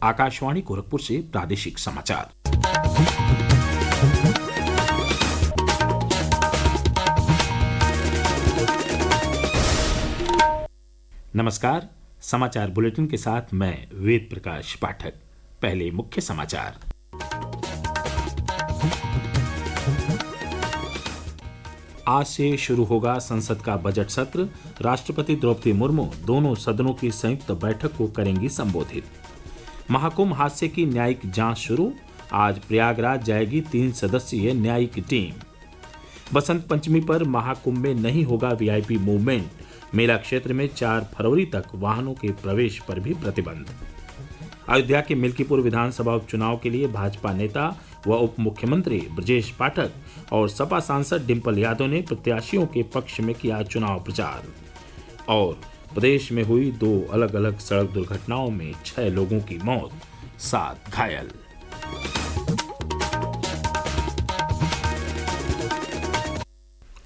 आकाशवाणी गोरखपुर से प्रादेशिक समाचार। नमस्कार। समाचार बुलेटिन के साथ मैं वेद प्रकाश पाठक। पहले मुख्य समाचार। आज से शुरू होगा संसद का बजट सत्र। राष्ट्रपति द्रौपदी मुर्मू दोनों सदनों की संयुक्त बैठक को करेंगी संबोधित। महाकुंभ हादसे की न्यायिक जांच शुरू। आज प्रयागराज जाएगी 3 सदस्यीय न्यायिक टीम। बसंत पंचमी पर महाकुंभ में नहीं होगा वीआईपी मूवमेंट। मेला क्षेत्र में 4 फरवरी तक वाहनों के प्रवेश पर भी प्रतिबंध। अयोध्या के मिल्कीपुर विधानसभा उपचुनाव के लिए भाजपा नेता व उप मुख्यमंत्री ब्रजेश पाठक और सपा सांसद डिंपल यादव ने प्रत्याशियों के पक्ष में किया चुनाव प्रचार। और प्रदेश में हुई 2 अलग अलग सड़क दुर्घटनाओं में 6 लोगों की मौत, 7 घायल।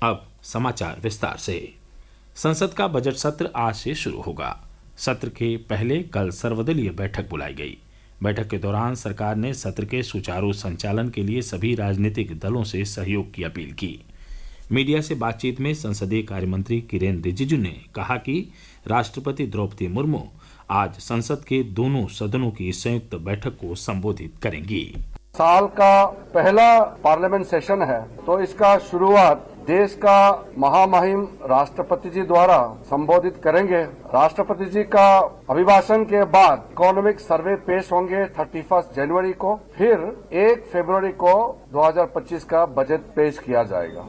अब समाचार विस्तार से। संसद का बजट सत्र आज से शुरू होगा। सत्र के पहले कल सर्वदलीय बैठक बुलाई गई। बैठक के दौरान सरकार ने सत्र के सुचारू संचालन के लिए सभी राजनीतिक दलों से सहयोग की अपील की। मीडिया से बातचीत में संसदीय कार्यमंत्री किरेन रिजिजू ने कहा कि राष्ट्रपति द्रौपदी मुर्मू आज संसद के दोनों सदनों की संयुक्त बैठक को संबोधित करेंगी। साल का पहला पार्लियामेंट सेशन है, तो इसका शुरुआत देश का महामहिम राष्ट्रपति जी द्वारा संबोधित करेंगे। राष्ट्रपति जी का अभिभाषण के बाद इकोनॉमिक सर्वे पेश होंगे 31 जनवरी को। फिर 1 फरवरी को 2025 का बजट पेश किया जाएगा।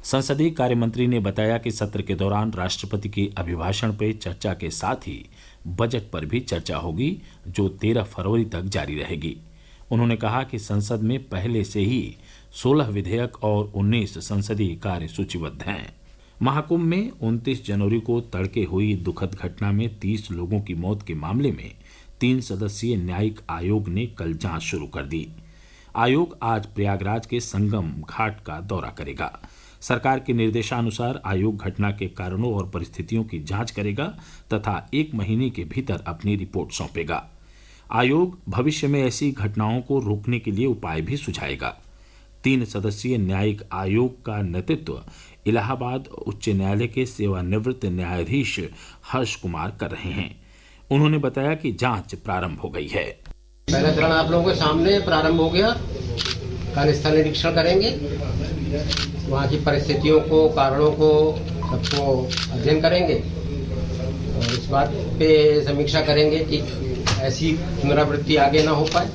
संसदीय कार्यमंत्री ने बताया कि सत्र के दौरान राष्ट्रपति के अभिभाषण पर चर्चा के साथ ही बजट पर भी चर्चा होगी, जो 13 फरवरी तक जारी रहेगी। उन्होंने कहा कि संसद में पहले से ही 16 विधेयक और 19 संसदीय कार्य सूचीबद्ध हैं। महाकुंभ में 29 जनवरी को तड़के हुई दुखद घटना में 30 लोगों की मौत के मामले में 3 सदस्यीय न्यायिक आयोग ने कल जांच शुरू कर दी। आयोग आज प्रयागराज के संगम घाट का दौरा करेगा। सरकार के निर्देशानुसार आयोग घटना के कारणों और परिस्थितियों की जांच करेगा तथा 1 महीने के भीतर अपनी रिपोर्ट सौंपेगा। आयोग भविष्य में ऐसी घटनाओं को रोकने के लिए उपाय भी सुझाएगा। 3 सदस्यीय न्यायिक आयोग का नेतृत्व इलाहाबाद उच्च न्यायालय के सेवानिवृत्त न्यायाधीश हर्ष कुमार कर रहे हैं। उन्होंने बताया कि जांच प्रारंभ हो गई है। पहला चरण आप लोगों के सामने प्रारंभ हो गया। कार्यस्थल निरीक्षण करेंगे, वहाँ की परिस्थितियों को, कारणों को सबको अध्ययन करेंगे और इस बात पे समीक्षा करेंगे कि ऐसी पुनरावृत्ति आगे न हो पाए।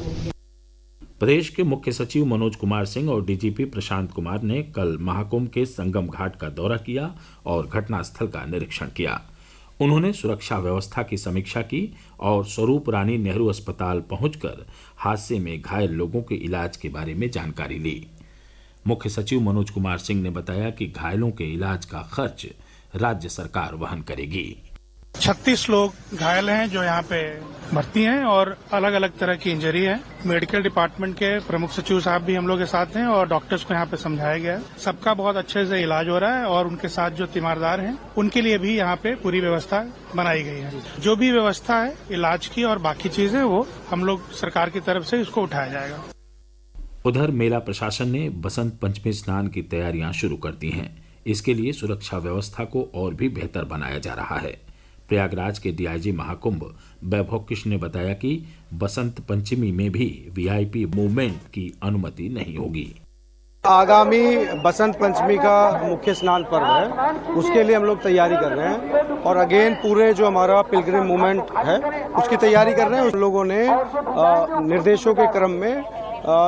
प्रदेश के मुख्य सचिव मनोज कुमार सिंह और डीजीपी प्रशांत कुमार ने कल महाकुंभ के संगम घाट का दौरा किया और घटनास्थल का निरीक्षण किया। उन्होंने सुरक्षा व्यवस्था की समीक्षा की और स्वरूप रानी नेहरू अस्पताल पहुंचकर हादसे में घायल लोगों के इलाज के बारे में जानकारी ली। मुख्य सचिव मनोज कुमार सिंह ने बताया कि घायलों के इलाज का खर्च राज्य सरकार वहन करेगी। 36 लोग घायल हैं जो यहाँ पे भर्ती हैं और अलग अलग तरह की इंजरी है। मेडिकल डिपार्टमेंट के प्रमुख सचिव साहब भी हम लोग के साथ हैं और डॉक्टर्स को यहाँ पे समझाया गया है। सबका बहुत अच्छे से इलाज हो रहा है और उनके साथ जो तीमारदार हैं उनके लिए भी यहाँ पे पूरी व्यवस्था बनाई गई है। जो भी व्यवस्था है इलाज की और बाकी चीजें वो हम लोग सरकार की तरफ से इसको उठाया जाएगा। उधर मेला प्रशासन ने बसंत पंचमी स्नान की तैयारियां शुरू कर दी हैं। इसके लिए सुरक्षा व्यवस्था को और भी बेहतर बनाया जा रहा है। प्रयागराज के डीआईजी महाकुंभ वैभव कृष्ण ने बताया कि बसंत पंचमी में भी वीआईपी मूवमेंट की अनुमति नहीं होगी। आगामी बसंत पंचमी का मुख्य स्नान पर्व है, उसके लिए हम लोग तैयारी कर रहे हैं और अगेन पूरे जो हमारा पिलग्रिम मूवमेंट है उसकी तैयारी कर रहे हैं। उन लोगों ने निर्देशों के क्रम में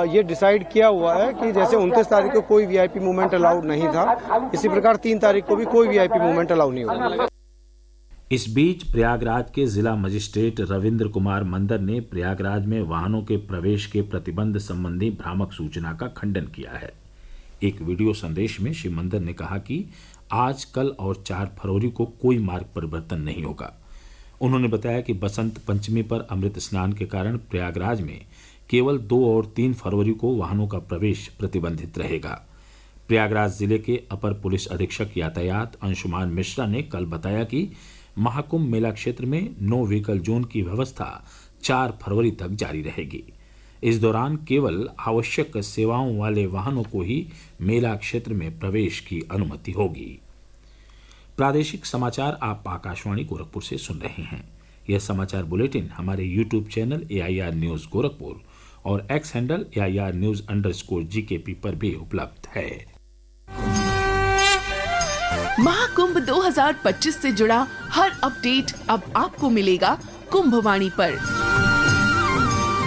ये डिसाइड किया हुआ है कि जैसे 29 तारीख को कोई वीआईपी मूवमेंट अलाउड नहीं था, इसी प्रकार 3 तारीख को भी कोई वीआईपी मूवमेंट अलाउ नहीं होगा। इस बीच प्रयागराज के जिला मजिस्ट्रेट रविंद्र कुमार मंदर ने प्रयागराज में वाहनों के प्रवेश के प्रतिबंध संबंधी भ्रामक सूचना का खंडन किया है। एक वीडियो संदेश में श्री मंदर ने कहा कि आज, कल और 4 फरवरी को कोई मार्ग परिवर्तन नहीं होगा। उन्होंने बताया कि बसंत पंचमी पर अमृत स्नान के कारण प्रयागराज में केवल 2 और 3 फरवरी को वाहनों का प्रवेश प्रतिबंधित रहेगा। प्रयागराज जिले के अपर पुलिस अधीक्षक यातायात अंशुमान मिश्रा ने कल बताया कि महाकुंभ मेला क्षेत्र में नो व्हीकल जोन की व्यवस्था 4 फरवरी तक जारी रहेगी। इस दौरान केवल आवश्यक सेवाओं वाले वाहनों को ही मेला क्षेत्र में प्रवेश की अनुमति होगी। प्रादेशिक समाचार आप आकाशवाणी गोरखपुर से सुन रहे हैं। यह समाचार बुलेटिन हमारे YouTube channel AIR news Gorakhpur और एक्स हैंडल AIR न्यूज़_GKP पर भी उपलब्ध है। महाकुंभ 2025 से जुड़ा हर अपडेट अब आपको मिलेगा कुंभवाणी पर।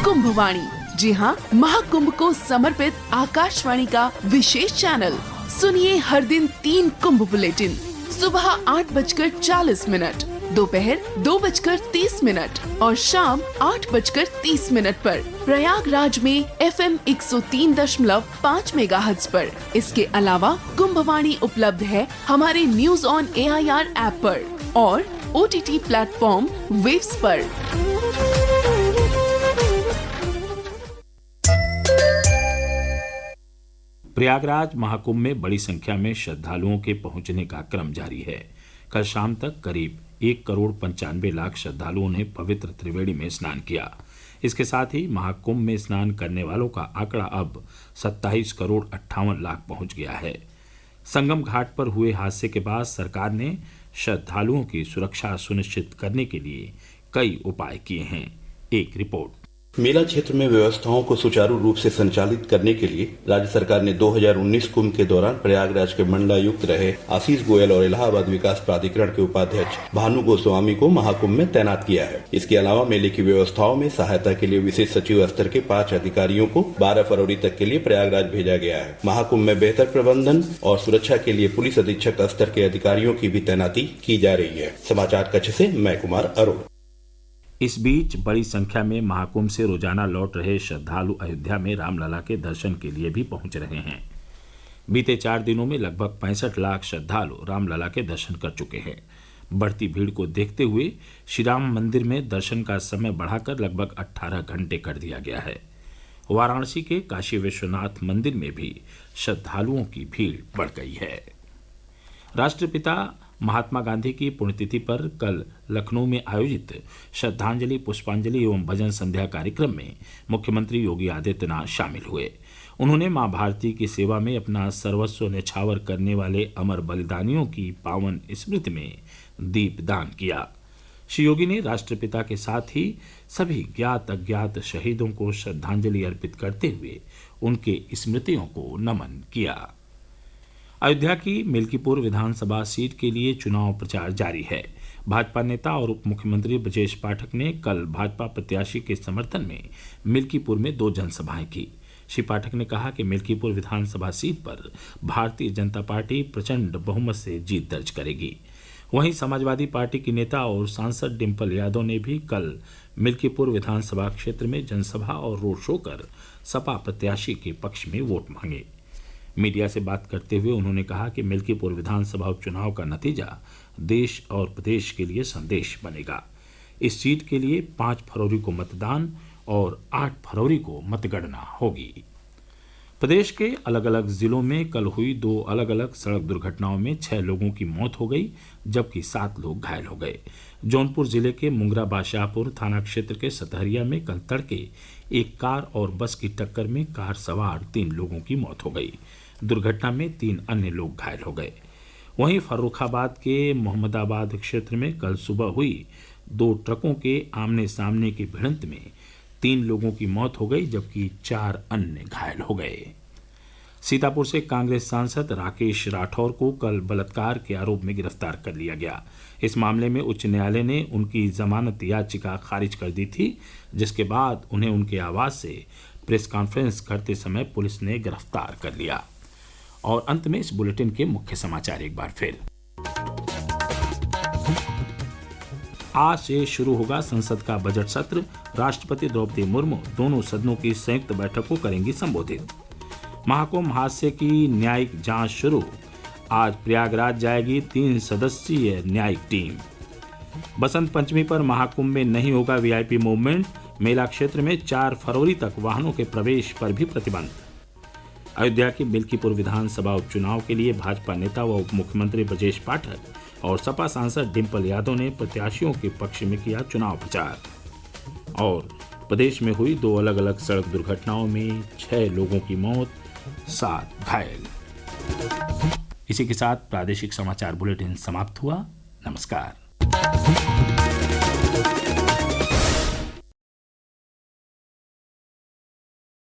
कुंभवाणी, जी हाँ, महाकुंभ को समर्पित आकाशवाणी का विशेष चैनल। सुनिए हर दिन 3 कुंभ बुलेटिन, सुबह 8:40, दोपहर 2:30 और शाम 8:30 पर प्रयागराज में FM 103.5 मेगाहर्ट्ज पर। इसके अलावा कुंभवाणी उपलब्ध है हमारे न्यूज ऑन AIR ऐप पर और OTT प्लेटफॉर्म वेव्स पर। प्रयागराज महाकुंभ में बड़ी संख्या में श्रद्धालुओं के पहुंचने का क्रम जारी है। कल शाम तक करीब 1,95,00,000 श्रद्धालुओं ने पवित्र त्रिवेणी में स्नान किया। इसके साथ ही महाकुंभ में स्नान करने वालों का आंकड़ा अब 27,58,00,000 पहुंच गया है। संगम घाट पर हुए हादसे के बाद सरकार ने श्रद्धालुओं की सुरक्षा सुनिश्चित करने के लिए कई उपाय किए हैं। एक रिपोर्ट। मेला क्षेत्र में व्यवस्थाओं को सुचारू रूप से संचालित करने के लिए राज्य सरकार ने 2019 कुंभ के दौरान प्रयागराज के मंडलायुक्त रहे आशीष गोयल और इलाहाबाद विकास प्राधिकरण के उपाध्यक्ष भानु गोस्वामी को महाकुंभ में तैनात किया है। इसके अलावा मेले की व्यवस्थाओं में सहायता के लिए विशेष सचिव स्तर के 5 अधिकारियों को 12 फरवरी तक के लिए प्रयागराज भेजा गया है। महाकुंभ में बेहतर प्रबंधन और सुरक्षा के लिए पुलिस अधीक्षक स्तर के अधिकारियों की भी तैनाती की जा रही है। समाचार कक्ष से मैं कुमार अरुण। इस बीच बड़ी संख्या में महाकुंभ से रोजाना लौट रहे श्रद्धालु अयोध्या में रामलला के दर्शन के लिए भी पहुंच रहे हैं। बीते 4 दिनों में लगभग 65 लाख श्रद्धालु रामलला के दर्शन कर चुके हैं। बढ़ती भीड़ को देखते हुए श्री राम मंदिर में दर्शन का समय बढ़ाकर लगभग 18 घंटे कर दिया गया है। वाराणसी के काशी विश्वनाथ मंदिर में भी श्रद्धालुओं की भीड़ बढ़ गई है। राष्ट्रपिता महात्मा गांधी की पुण्यतिथि पर कल लखनऊ में आयोजित श्रद्धांजलि, पुष्पांजलि एवं भजन संध्या कार्यक्रम में मुख्यमंत्री योगी आदित्यनाथ शामिल हुए। उन्होंने मां भारती की सेवा में अपना सर्वस्व न्यौछावर करने वाले अमर बलिदानियों की पावन स्मृति में दीपदान किया। श्री योगी ने राष्ट्रपिता के साथ ही सभी ज्ञात अज्ञात शहीदों को श्रद्धांजलि अर्पित करते हुए उनके स्मृतियों को नमन किया। अयोध्या की मिल्कीपुर विधानसभा सीट के लिए चुनाव प्रचार जारी है। भाजपा नेता और उप मुख्यमंत्री ब्रजेश पाठक ने कल भाजपा प्रत्याशी के समर्थन में मिल्कीपुर में 2 जनसभाएं की। श्री पाठक ने कहा कि मिल्कीपुर विधानसभा सीट पर भारतीय जनता पार्टी प्रचंड बहुमत से जीत दर्ज करेगी। वहीं समाजवादी पार्टी की नेता और सांसद डिम्पल यादव ने भी कल मिल्कीपुर विधानसभा क्षेत्र में जनसभा और रोड शो कर सपा प्रत्याशी के पक्ष में वोट मांगे। मीडिया से बात करते हुए उन्होंने कहा कि मिल्कीपुर विधानसभा उपचुनाव का नतीजा देश और प्रदेश के लिए संदेश बनेगा। इस सीट के लिए 5 फरवरी को मतदान और 8 फरवरी को मतगणना होगी। प्रदेश के अलग अलग जिलों में कल हुई 2 अलग अलग सड़क दुर्घटनाओं में 6 लोगों की मौत हो गई, जबकि 7 लोग घायल हो गए। जौनपुर जिले के मुंगरा बादशाहपुर थाना क्षेत्र के सतहरिया में कल तड़के एक कार और बस की टक्कर में कार सवार 3 लोगों की मौत हो गई। दुर्घटना में 3 अन्य लोग घायल हो गए। वहीं फर्रुखाबाद के मोहम्मदाबाद क्षेत्र में कल सुबह हुई 2 ट्रकों के आमने सामने की भिड़ंत में 3 लोगों की मौत हो गई, जबकि 4 अन्य घायल हो गए। सीतापुर से कांग्रेस सांसद राकेश राठौर को कल बलात्कार के आरोप में गिरफ्तार कर लिया गया। इस मामले में उच्च न्यायालय ने उनकी जमानत याचिका खारिज कर दी थी, जिसके बाद उन्हें उनके आवास से प्रेस कॉन्फ्रेंस करते समय पुलिस ने गिरफ्तार कर लिया। और अंत में इस बुलेटिन के मुख्य समाचार एक बार फिर। आज से शुरू होगा संसद का बजट सत्र। राष्ट्रपति द्रौपदी मुर्मू दोनों सदनों की संयुक्त बैठक को करेंगी संबोधित। महाकुंभ हादसे की न्यायिक जांच शुरू। आज प्रयागराज जाएगी 3 सदस्यीय न्यायिक टीम। बसंत पंचमी पर महाकुंभ में नहीं होगा वीआईपी मूवमेंट। मेला क्षेत्र में 4 फरवरी तक वाहनों के प्रवेश पर भी प्रतिबंध। अयोध्या की मिल्कीपुर विधानसभा उपचुनाव के लिए भाजपा नेता व उप मुख्यमंत्री ब्रजेश पाठक और सपा सांसद डिम्पल यादव ने प्रत्याशियों के पक्ष में किया चुनाव प्रचार। और प्रदेश में हुई 2 अलग अलग सड़क दुर्घटनाओं में 6 लोगों की मौत, 7 घायल। इसी के साथ प्रादेशिक समाचार बुलेटिन समाप्त हुआ। नमस्कार।